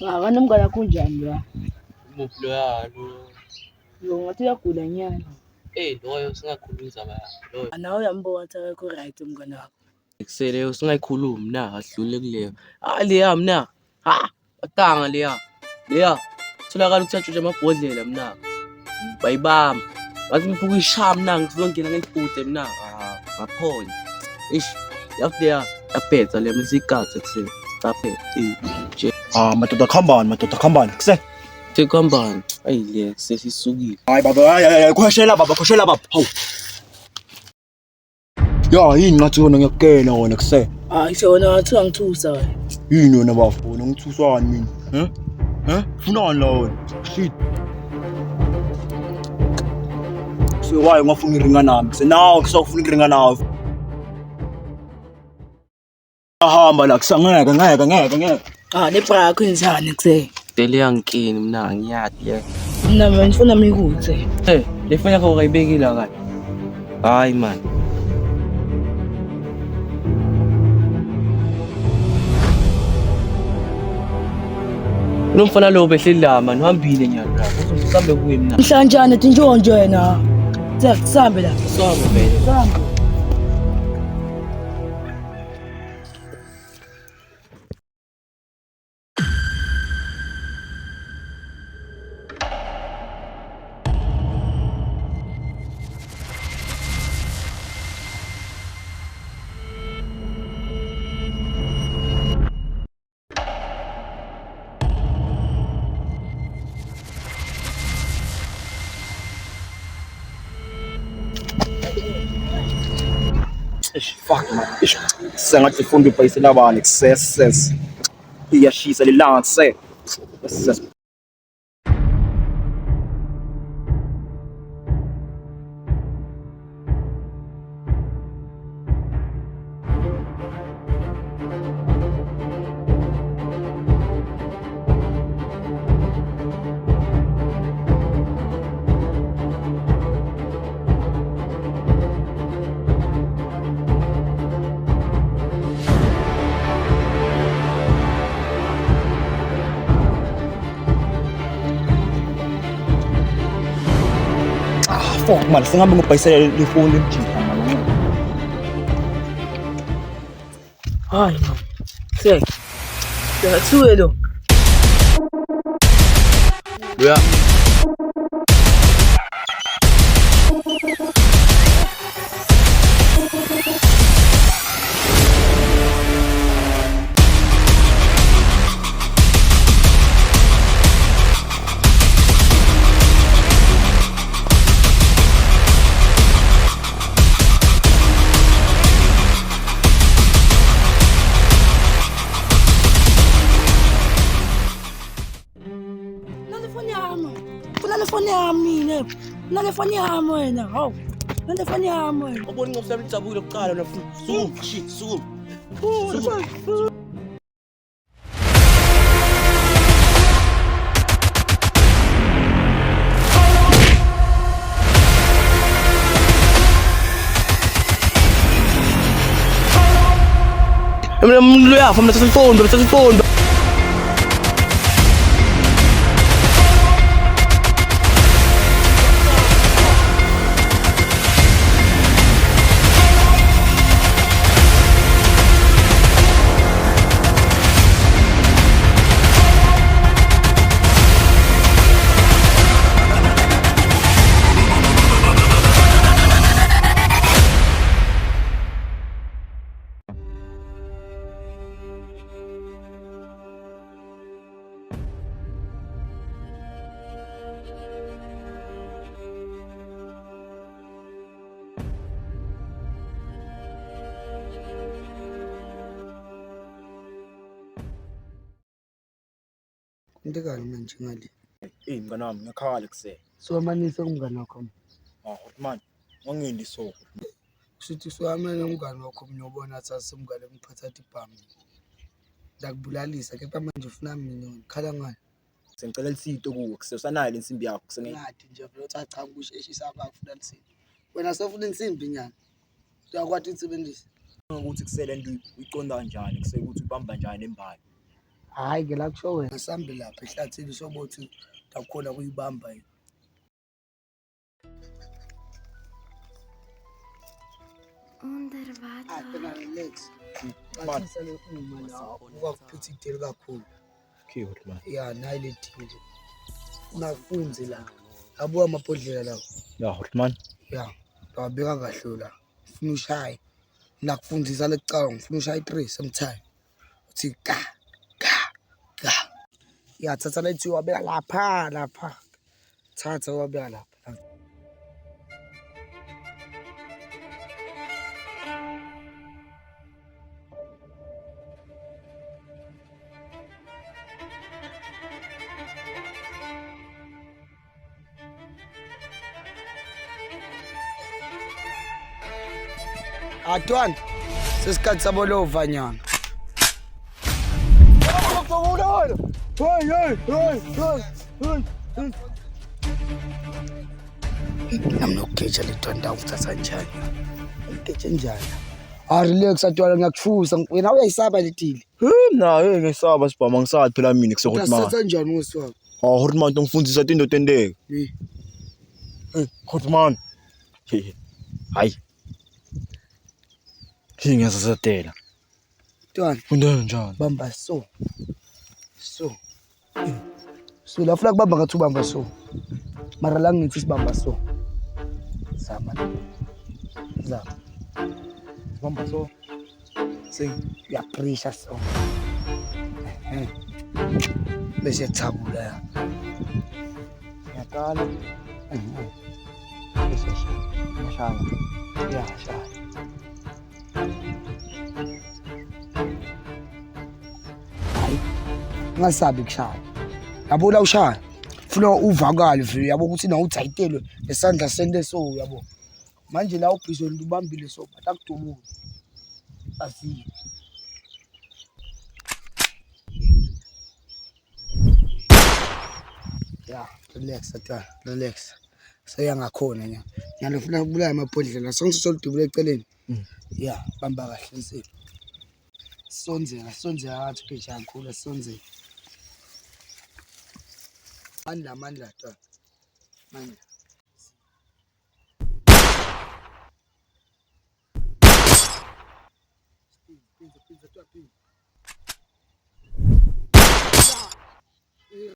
Kanti umngane wakho unjani la? Umuphi loya lo? Lo ngathi uyagula nyana. Loyo singakhuluma baya. Loyo. Nawe uyambona ukuthi akekho right umngane wakho. Ekuseleyo singayikhulumi na adlule kuleyo. Leya mina. Atanga leya. Leya. Tholakala ukuthatha amabhodlela mina. Bayibamba. Ngathi ngiphuka ishaya mina ngizongena ngelibhude mina. Ngaphonya. Yafu leya. Yaphetha le msikhathe ekuseni. Staphe. Madoda khambani kuse. Tekhambani. Le sesisukile. Hayi baba, hayi khoshela baba. Hawu. Ya yini ngathi wona ngiyakukena wona kuse. Isona wathi angithusa wena. Yini wona bafuna ngithuswani mina? Funani la wona? Shit. Waye ngafuna iringa nami. Senawo kusafuna iringa nawe. Ahamba la ngeke. Lebra yakho injani kuse? Dele yangikini mina ngiyadi le. Mina ngifuna mikuthe. Le foni yakho ukayibekile kahle. Hayi man. Lo mfana lo behlila man uhambile nyana la. Usambe kuye mina. Mhlanjana tinjonjo yena. Sihambe la. Sambe vele. Sihambe. Fuck man. Sengathi ufunda ibhayisi labani success. Iyashisa lilanga kuse. Success. Fuck man, sengabe ngibhayisela lefoni lemjika man. Hayi man. Sek. Dathuwe lo. Loya. Nalefoni yami wena. Hawu. Nalefoni yami wena. Ubona ngomhlaba ijabule kuqala na sukuma shit sukuma. Lo yafa mina sesifondo. Into kani manje ngale? Mngani wami ngiyakhala kuse. Siwamanise kumngane wakho. Man, ngangindi so. Sithi siwamene umngane wakho uyobona athi asemngane emphatha ibhamu. Ndakubulalisa kepha manje ufuna mina khala ngani? Sengicela lisito kuwe kusesanayo lensimbi yakho Ngathi nje vele cha kusheshisa abafuna lisimbi. Wena sofuna insimbi nyana. Uyakwazi ukusebenzisa. ukuthi kusele nto uyiqonda kanjani kusekuthi ubamba kanjani embali. Hhayi ke la kusho wena sambe lapha ehlathini sobothi akukhona kuyibamba yini. Phela relax. Bacisa le uma la ukuphethe ideli kakhulu. Okay, Hotman. Ya nayi le dili. Nafunze la. Abuka amabhodlela lawo. Ya, Hotman. Ya. Bawabeka kahle la. Ufuna ushaye. Nakufundisa lecala ngifuna ushaye 3 sometime. Uthi ka. Ya thatha lethi wabeka lapha. Thatha wabeka lapha. Atwan, sesikhathi sabo lo vanyana. Namnokugeja letwanda uthatha njani? Ugeje njani? Relax Atwan ngiyakufuza wena uyayisaba letili. Naye ngesaba sibhama ngisathi phela mina kuse Hotman. Uthatha njani ngoswabo? Hotman ungifundisa into tendeke. Hotman. Hayi. Ngiyazatela. Atwan, Funda njani? bamba so. So la flag bamba ngathi ubamba so. Mara la ngithi sibamba so. Zama. Bamba so. Sing ya pressure so. Bese thabula ya. Ngiyaqala. Bese Ngiyashaya. ya shaya. Ngasabi kushaya. Yabo la ushaya. Funa uvakale vele yabo ukuthi na uthayitelwe nesandla sente so yabo. Manje la ubhizweni ubambile so batakudubuka. Asi. Ya, relax Atwan, relax. Seyangakhona nya. Ngiyalofuna ukubulala amabhodlela. Sonke dubule eceleni. Ya, bamba kahle nsipho. Sonzela athi pheja kakhulu sonzela. Mandla Atwan. Manje.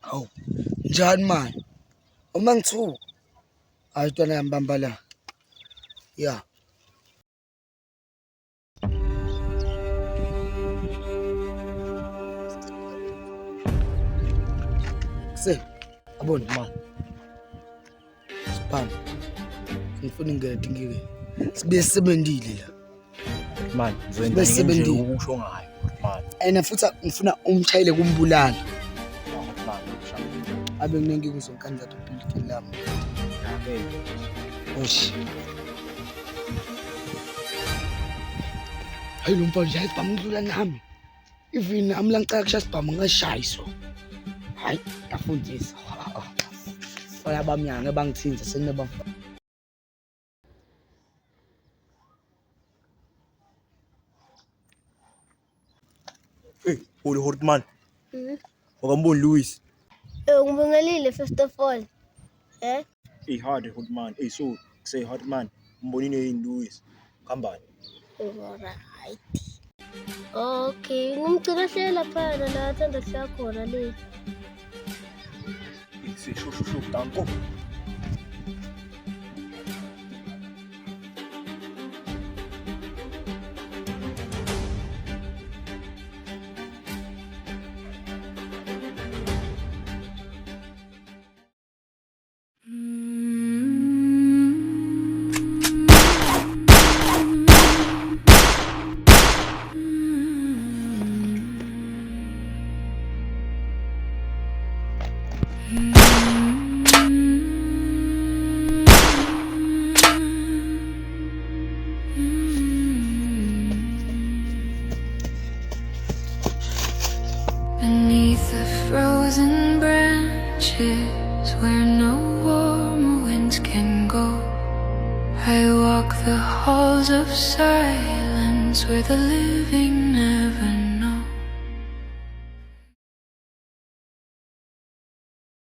Awu, njani manje? Uma ngithuka. Hayi Atwan yambamba la. Ya. Se, abona Man. Spam. Ngifuna ngedingile. Sibe sebendile la. Man, Bese nje bendi. ukusho ngayo, Hotman. Ena futhi ngifuna umshayele kumbulala. Hotman. Abe kunengi kuzokanjani ubuilding lami. Osh. Hayi lo mfana nje sibhamu ngidlula nami. Even nami la ngicela kushaya sibhamu ngashayiso. Hayi, ngafundisa. Fala bamnyanga bangithinza senaba. Hey, holy Hotman. Wakamboni Louis. Ngibongelile first of all. Hey, hard Hotman. Hey, so say Hotman. Mbonini yini Louis. Kambani. Alright. Okay, ngimcela hlela phana la athanda kuhlala khona le. Say shushu danko. Beneath the frozen branches where no warm winds can go, I walk the halls of silence where the living never